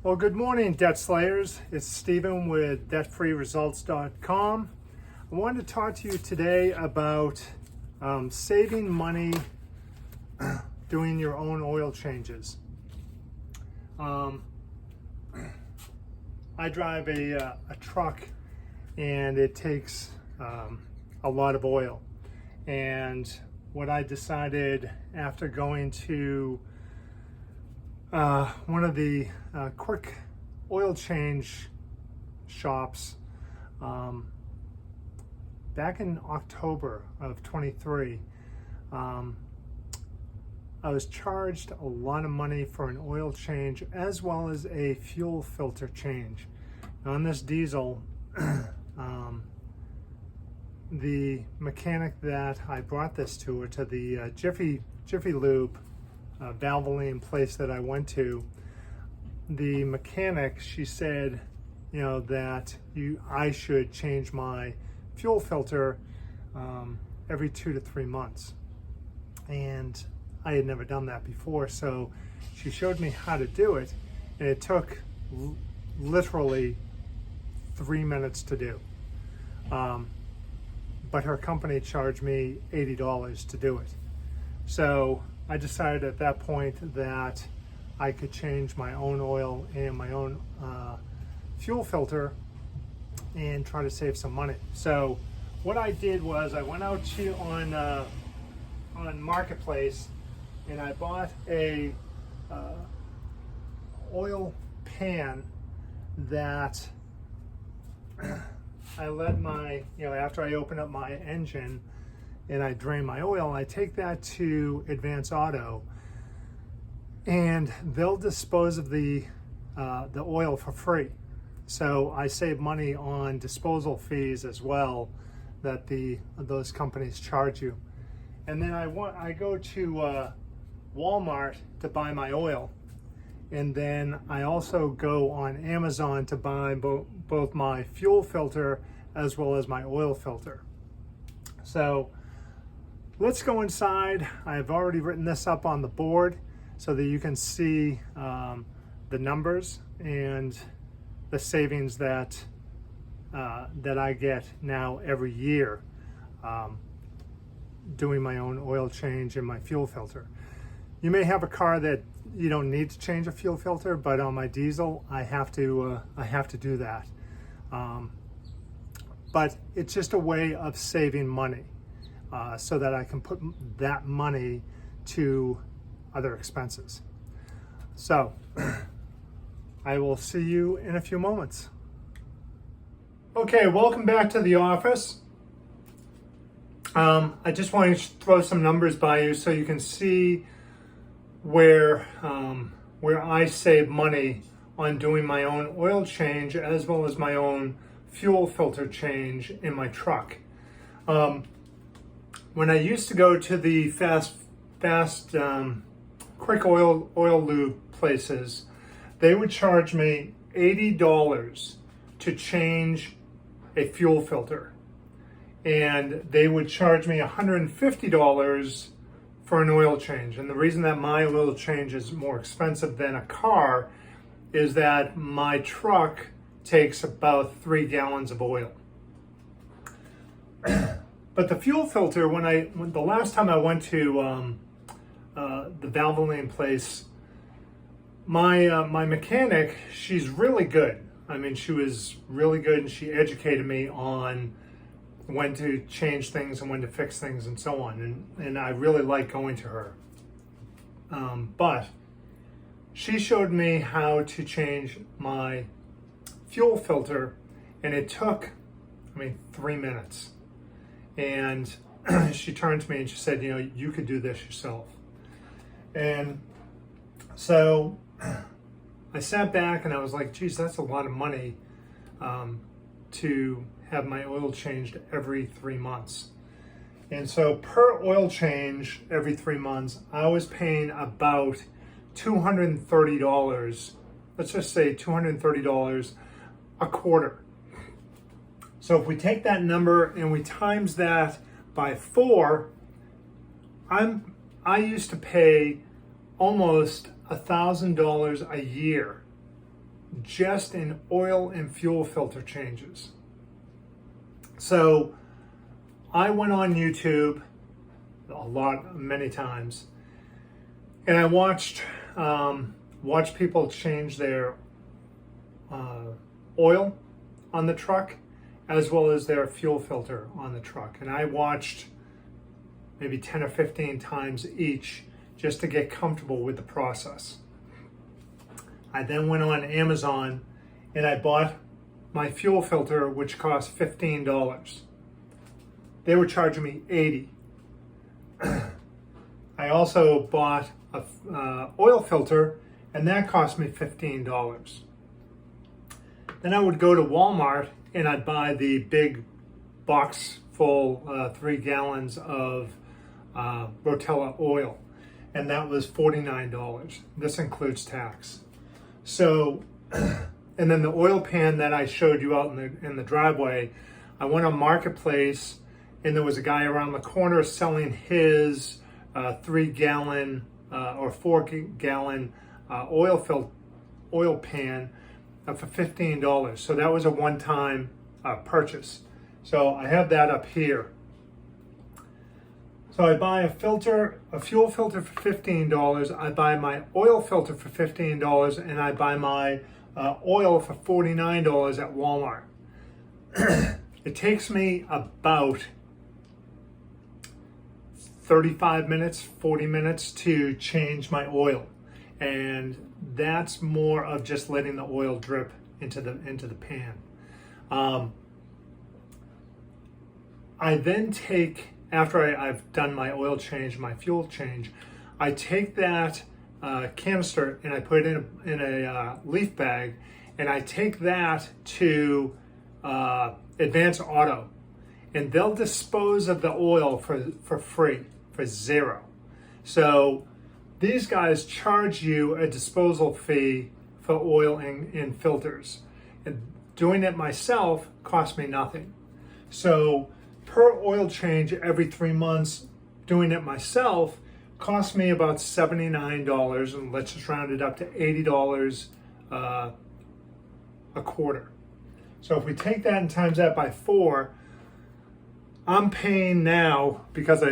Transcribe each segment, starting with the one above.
Well, good morning, Debt Slayers. It's Stephen with DebtFreeResults.com. I wanted to talk to you today about saving money doing your own oil changes. I drive a truck, and it takes a lot of oil. And what I decided after going to one of the quick oil change shops back in October of 23, I was charged a lot of money for an oil change as well as a fuel filter change. Now, on this diesel, the mechanic that I brought this to the Jiffy Lube Valvoline place that I went to, the mechanic, she said, that I should change my fuel filter every 2 to 3 months. And I had never done that before, so she showed me how to do it, and it took literally 3 minutes to do. But her company charged me $80 to do it. So I decided at that point that I could change my own oil and my own fuel filter and try to save some money. So what I did was I went out on Marketplace, and I bought a oil pan that I let my, after I open up my engine and I drain my oil, I take that to Advance Auto, and they'll dispose of the oil for free. So I save money on disposal fees as well that those companies charge you. And then I go to Walmart to buy my oil, and then I also go on Amazon to buy both my fuel filter as well as my oil filter. So let's go inside. I've already written this up on the board so that you can see the numbers and the savings that I get now every year doing my own oil change and my fuel filter. You may have a car that you don't need to change a fuel filter, but on my diesel, I have to do that. But it's just a way of saving money so that I can put that money to other expenses. So I will see you in a few moments. Okay, welcome back to the office. I just want to throw some numbers by you so you can see where I save money on doing my own oil change as well as my own fuel filter change in my truck. When I used to go to the fast quick oil lube places, they would charge me $80 to change a fuel filter, and they would charge me $150 for an oil change. And the reason that my oil change is more expensive than a car is that my truck takes about 3 gallons of oil. But the fuel filter, when the last time I went to the Valvoline place, my mechanic, she's really good. I mean, she was really good, and she educated me on when to change things and when to fix things and so on. And I really like going to her. But she showed me how to change my fuel filter, and it took, 3 minutes. And she turned to me and she said, you could do this yourself. And so I sat back and I was like, geez, that's a lot of money to have my oil changed every 3 months. And so per oil change every 3 months, I was paying about $230. Let's just say $230 a quarter. So if we take that number and we times that by 4, I used to pay almost $1,000 a year just in oil and fuel filter changes. So I went on YouTube many times, and I watched people change their oil on the truck as well as their fuel filter on the truck. And I watched maybe 10 or 15 times each just to get comfortable with the process. I then went on Amazon and I bought my fuel filter, which cost $15. They were charging me $80. I also bought a oil filter, and that cost me $15. Then I would go to Walmart and I'd buy the big box full, 3 gallons of Rotella oil, and that was $49. This includes tax. So, and then the oil pan that I showed you out in the driveway, I went on Marketplace, and there was a guy around the corner selling his 3 gallon or 4 gallon oil pan for $15. So that was a one-time purchase. So I have that up here. So I buy a fuel filter for $15. I buy my oil filter for $15, and I buy my oil for $49 at Walmart. It takes me about 35 minutes, 40 minutes to change my oil. And that's more of just letting the oil drip into the pan. I then take, after I've done my oil change, my fuel change, I take that canister and I put it in a leaf bag, and I take that to Advance Auto, and they'll dispose of the oil for free, for $0. So these guys charge you a disposal fee for oil and filters. And doing it myself cost me nothing. So per oil change every 3 months, doing it myself cost me about $79, and let's just round it up to $80 a quarter. So if we take that and times that by 4, I'm paying now, because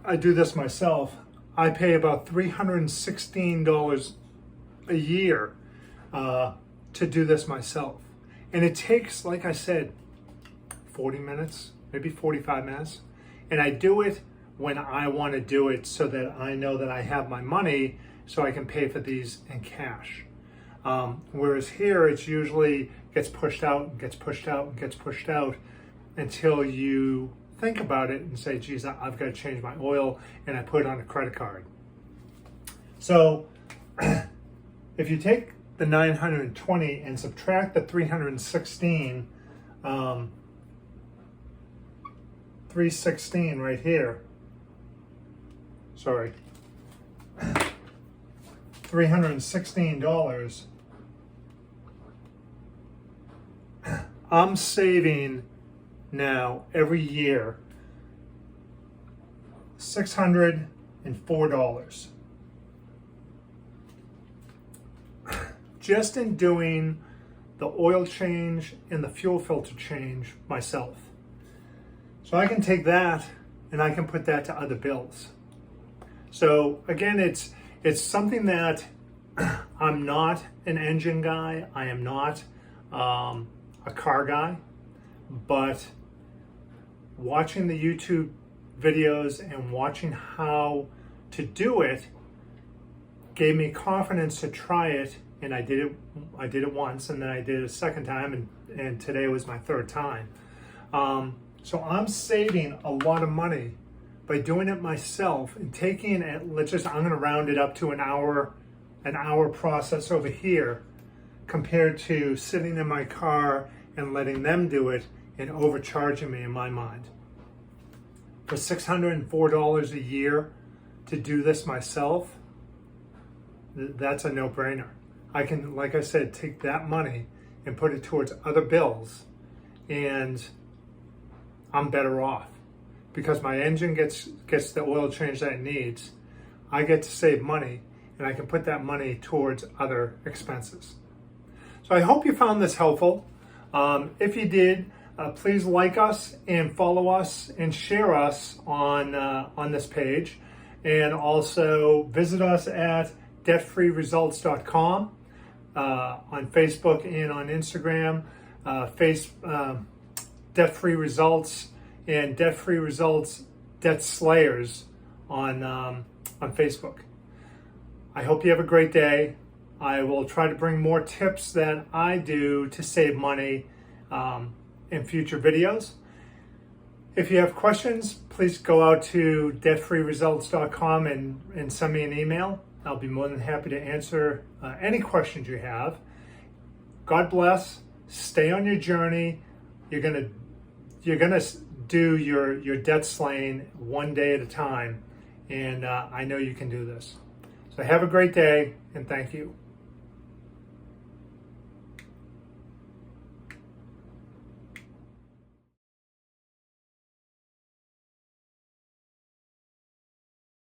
I do this myself, I pay about $316 a year to do this myself. And it takes, like I said, 40 minutes, maybe 45 minutes. And I do it when I want to do it so that I know that I have my money so I can pay for these in cash. Whereas here, it's usually gets pushed out and gets pushed out and gets pushed out until you think about it and say, geez, I've got to change my oil, and I put it on a credit card. So if you take the 920 and subtract the 316, 316 right here, sorry, $316, I'm saving now every year $604 just in doing the oil change and the fuel filter change myself. So I can take that and I can put that to other bills. So again, it's something that I'm not an engine guy. I am not a car guy, but watching the YouTube videos and watching how to do it gave me confidence to try it, and I did it once, and then I did it a second time, and today was my third time. So I'm saving a lot of money by doing it myself and taking it, I'm going to round it up to an hour process over here, compared to sitting in my car and letting them do it and overcharging me in my mind. For $604 a year to do this myself, that's a no-brainer. I can, like I said, take that money and put it towards other bills, and I'm better off because my engine gets the oil change that it needs. I get to save money, and I can put that money towards other expenses. So I hope you found this helpful. If you did, please like us and follow us and share us on this page. And also visit us at debtfreeresults.com on Facebook and on Instagram. Debt Free Results and Debt Free Results Debt Slayers on Facebook. I hope you have a great day. I will try to bring more tips that I do to save money in future videos. If you have questions, please go out to debtfreeresults.com and send me an email. I'll be more than happy to answer any questions you have. God bless. Stay on your journey. You're gonna do your debt slaying one day at a time, and I know you can do this. So have a great day, and thank you.